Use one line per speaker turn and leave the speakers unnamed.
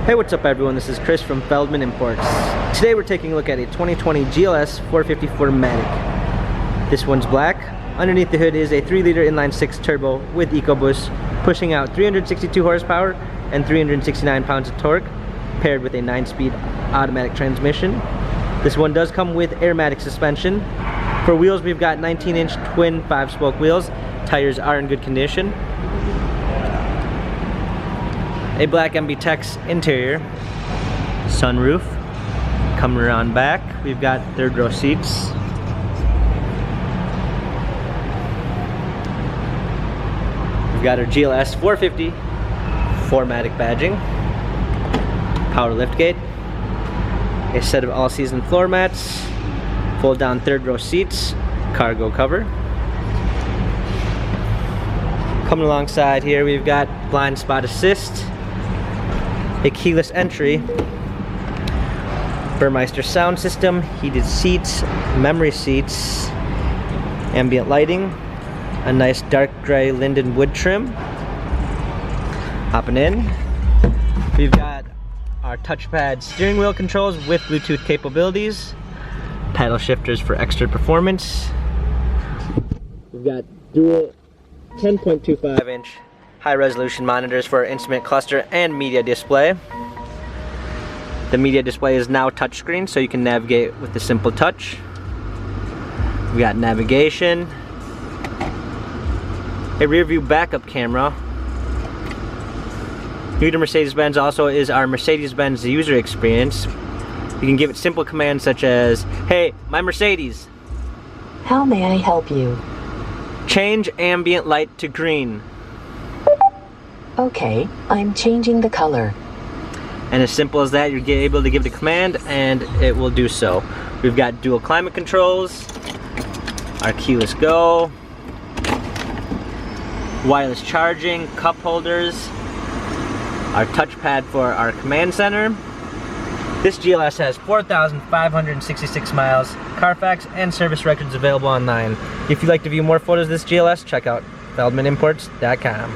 Hey, what's up everyone? This is Chris from Feldmann Imports. Today we're taking a look at a 2020 GLS 450 4MATIC. This one's black. Underneath the hood is a 3-liter inline-6 turbo with EcoBoost, pushing out 362 horsepower and 369 pounds of torque, paired with a 9-speed automatic transmission. This one does come with aromatic suspension. For wheels, we've got 19-inch twin 5-spoke wheels. Tires are in good condition. A black MB-Tex interior, sunroof. Coming around back, we've got 3rd row seats. We've got our GLS 450 4MATIC badging, power liftgate, a set of all-season floor mats, fold down 3rd row seats, cargo cover. Coming alongside here, we've got blind spot assist, a keyless entry, Burmeister sound system, heated seats, memory seats, ambient lighting, a nice dark gray linden wood trim. Hopping in, we've got our touchpad steering wheel controls with Bluetooth capabilities, paddle shifters for extra performance. We've got dual 10.25-inch high-resolution monitors for our instrument cluster and media display. The media display is now touchscreen, so you can navigate with the simple touch. We got navigation, a rear view backup camera. New to Mercedes-Benz also is our Mercedes-Benz user experience. You can give it simple commands such as, "Hey, my Mercedes,
how may I help you?
Change ambient light to green."
Okay, I'm changing the color.
And as simple as that, you're able to give the command and it will do so. We've got dual climate controls, our keyless go, wireless charging, cup holders, our touchpad for our command center. This GLS has 4,566 miles, Carfax and service records available online. If you'd like to view more photos of this GLS, check out feldmanimports.com.